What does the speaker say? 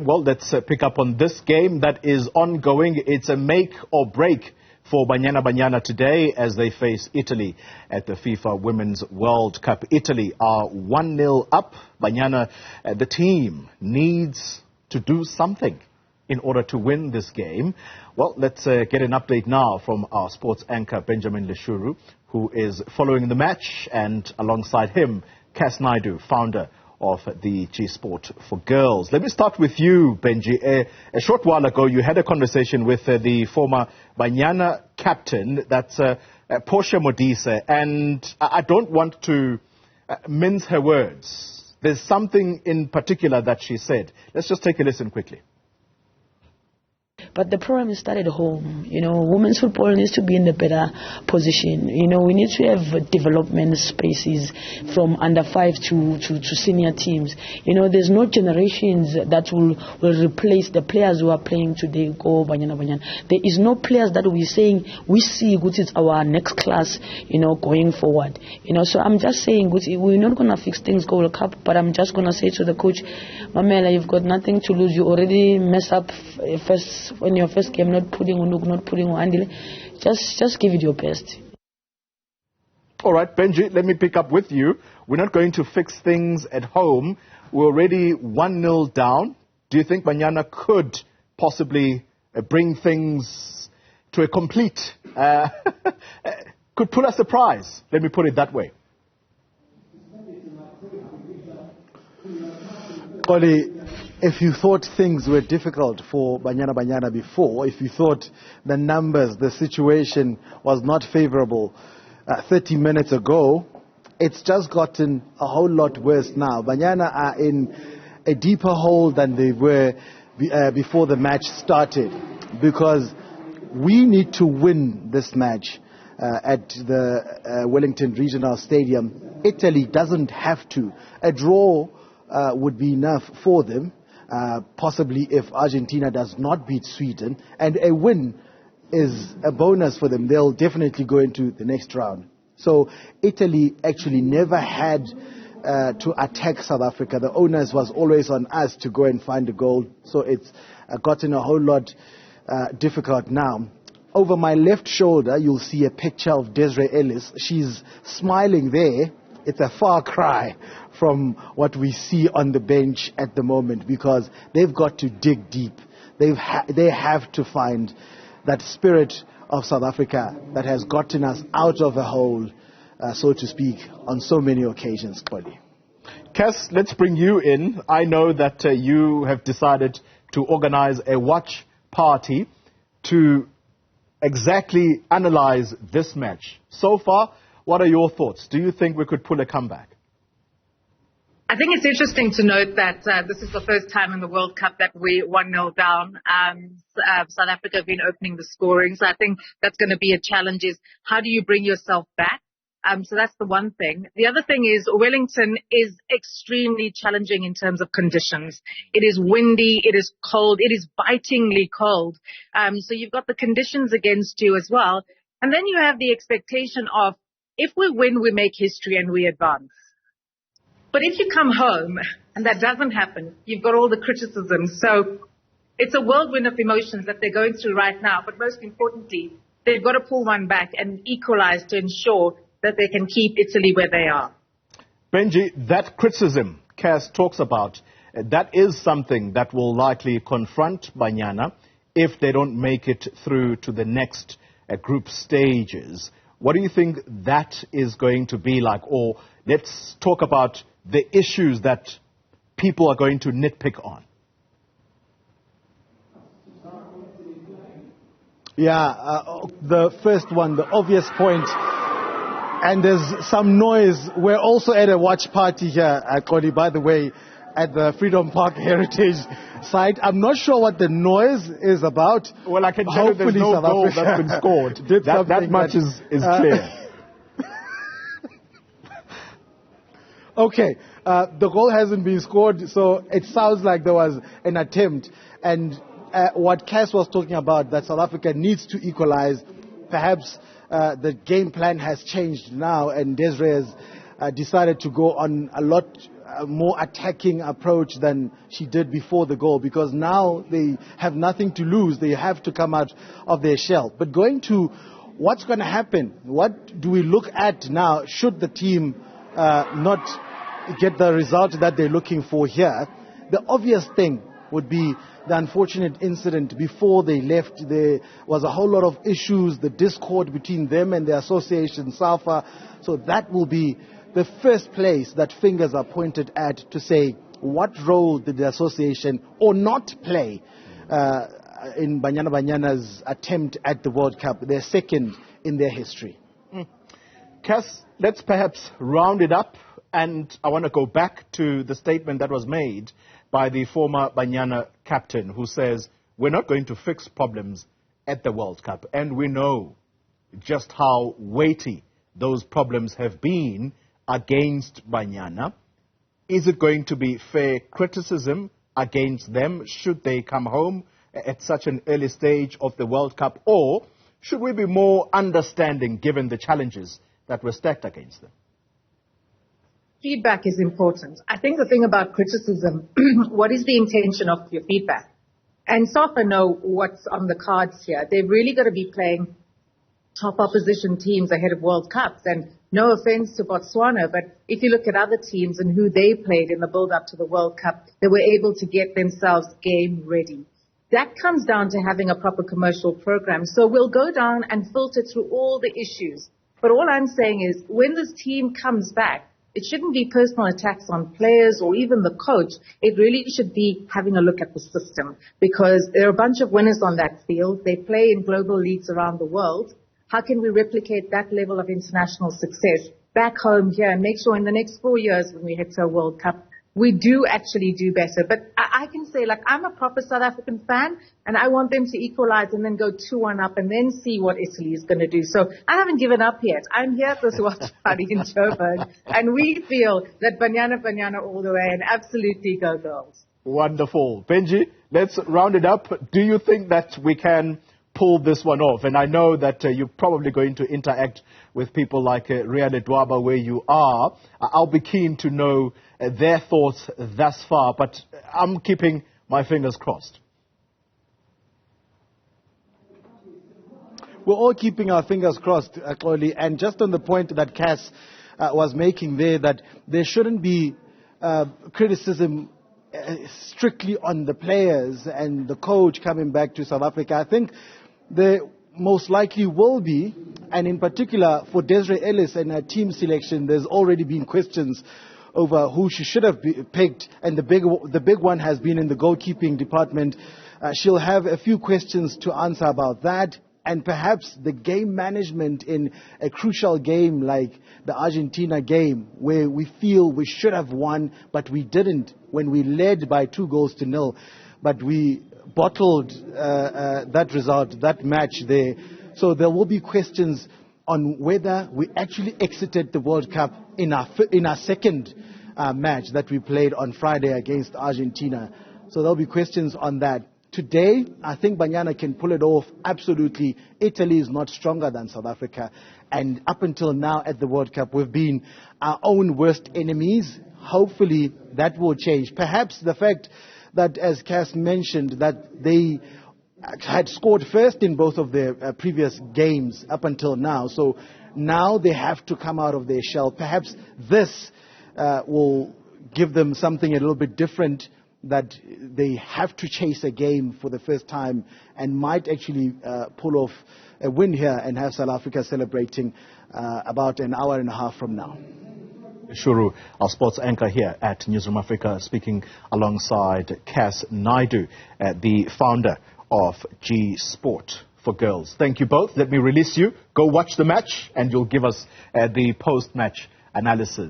Well, let's pick up on this game that is ongoing. It's a make or break for Banyana Banyana today as they face Italy at the FIFA Women's World Cup. Italy are 1-0 up. Banyana, the team, needs to do something in order to win this game. Well, let's get an update now from our sports anchor, Benjamin Leshoro, who is following the match, and alongside him, Kass Naidoo, founder of the G Sport for Girls. Let me start with you, Benji. A short while ago, you had a conversation with the former Banyana captain, that's Portia Modise, and I don't want to mince her words. There's something in particular that she said. Let's just take a listen quickly. But the problem started at home. Women's football needs to be in a better position. We need to have development spaces from under 5 to senior teams. There's no generations that will replace the players who are playing today. Go Banyana Banyana. There is no players that we're saying we see which is our next class. Going forward. So I'm just saying we're not gonna fix things World Cup, but I'm just gonna say to the coach, Mamela, you've got nothing to lose. You already mess up in your first game, not putting on just give it your best. All right, Benji, let me pick up with you. We're not going to fix things at home. We're already 1-0 down. Do you think Banyana could possibly bring things to a complete, could pull a surprise? Let me put it that way. Xoli, if you thought things were difficult for Banyana Banyana before, if you thought the numbers, the situation was not favorable 30 minutes ago, it's just gotten a whole lot worse now. Banyana are in a deeper hole than they were before the match started, because we need to win this match at the Wellington Regional Stadium. Italy doesn't have to. A draw would be enough for them. Possibly if Argentina does not beat Sweden, and a win is a bonus for them, they'll definitely go into the next round. So Italy actually never had to attack South Africa. The onus was always on us to go and find a goal, so it's gotten a whole lot difficult now. Over my left shoulder, you'll see a picture of Desiree Ellis. She's smiling there. It's a far cry from what we see on the bench at the moment, because they've got to dig deep. They have to find that spirit of South Africa that has gotten us out of a hole, so to speak, on so many occasions, Xoli. Kass, let's bring you in. I know that you have decided to organize a watch party to exactly analyze this match. So far, what are your thoughts? Do you think we could pull a comeback? I think it's interesting to note that this is the first time in the World Cup that we're 1-0 down. South Africa have been opening the scoring, so I think that's going to be a challenge, is how do you bring yourself back? So that's the one thing. The other thing is Wellington is extremely challenging in terms of conditions. It is windy, it is cold, it is bitingly cold. So you've got the conditions against you as well. And then you have the expectation of, if we win, we make history and we advance. But if you come home and that doesn't happen, you've got all the criticism. So it's a whirlwind of emotions that they're going through right now. But most importantly, they've got to pull one back and equalize to ensure that they can keep Italy where they are. Benji, that criticism Kass talks about, that is something that will likely confront Banyana if they don't make it through to the next group stages. What do you think that is going to be like? Or let's talk about the issues that people are going to nitpick on. Yeah, the first one, the obvious point, and there's some noise. We're also at a watch party here at Xoli, by the way, at the Freedom Park Heritage site. I'm not sure what the noise is about. Well, I can tell you there's no goal that's been scored. That much is clear. Okay, the goal hasn't been scored, so it sounds like there was an attempt. And what Kass was talking about, that South Africa needs to equalize. Perhaps the game plan has changed now, and Desiree has decided to go on a lot a more attacking approach than she did before the goal, because now they have nothing to lose. They have to come out of their shell. But going to what's going to happen, what do we look at now should the team not get the result that they're looking for here? The obvious thing would be the unfortunate incident before they left. There was a whole lot of issues, the discord between them and the association, SAFA. So that will be the first place that fingers are pointed at to say, what role did the association or not play in Banyana Banyana's attempt at the World Cup, their second in their history? Kass, let's perhaps round it up, and I want to go back to the statement that was made by the former Banyana captain, who says, we're not going to fix problems at the World Cup. And we know just how weighty those problems have been against Banyana. Is it going to be fair criticism against them should they come home at such an early stage of the World Cup? Or should we be more understanding given the challenges that were stacked against them? Feedback is important. I think the thing about criticism, what is the intention of your feedback? And SAFA know what's on the cards here. They're really going to be playing top opposition teams ahead of World Cups. And no offense to Botswana, but if you look at other teams and who they played in the build-up to the World Cup, they were able to get themselves game ready. That comes down to having a proper commercial program. So we'll go down and filter through all the issues. But all I'm saying is when this team comes back, it shouldn't be personal attacks on players or even the coach. It really should be having a look at the system, because there are a bunch of winners on that field. They play in global leagues around the world. How can we replicate that level of international success back home here and make sure in the next 4 years when we head to a World Cup, we do actually do better? But I can say, like, I'm a proper South African fan, and I want them to equalize and then go 2-1 up and then see what Italy is going to do. So I haven't given up yet. I'm here at this watch party in Joburg, and we feel that Banyana Banyana all the way, and absolutely go girls. Wonderful. Benji, let's round it up. Do you think that we can pull this one off? And I know that you're probably going to interact with people like Ria Ledwaba where you are. I'll be keen to know their thoughts thus far, but I'm keeping my fingers crossed. We're all keeping our fingers crossed, Xoli. And just on the point that Kass was making there, that there shouldn't be criticism strictly on the players and the coach coming back to South Africa. I think there most likely will be, and in particular for Desiree Ellis and her team selection, there's already been questions over who she should have picked, and the big one has been in the goalkeeping department. She'll have a few questions to answer about that, and perhaps the game management in a crucial game like the Argentina game, where we feel we should have won, but we didn't when we led by 2-0, but we bottled that result, that match there. So there will be questions on whether we actually exited the World Cup in our second match that we played on Friday against Argentina. So there'll be questions on that. Today, I think Banyana can pull it off. Absolutely. Italy is not stronger than South Africa. And up until now at the World Cup, we've been our own worst enemies. Hopefully that will change. Perhaps the fact that, as Kass mentioned, that they had scored first in both of their previous games up until now. So now they have to come out of their shell. Perhaps this will give them something a little bit different, that they have to chase a game for the first time and might actually pull off a win here and have South Africa celebrating about an hour and a half from now. Leshoro, our sports anchor here at Newzroom Afrika, speaking alongside Kass Naidoo, the founder of G Sport for Girls. Thank you both. Let me release you. Go watch the match and you'll give us the post-match analysis.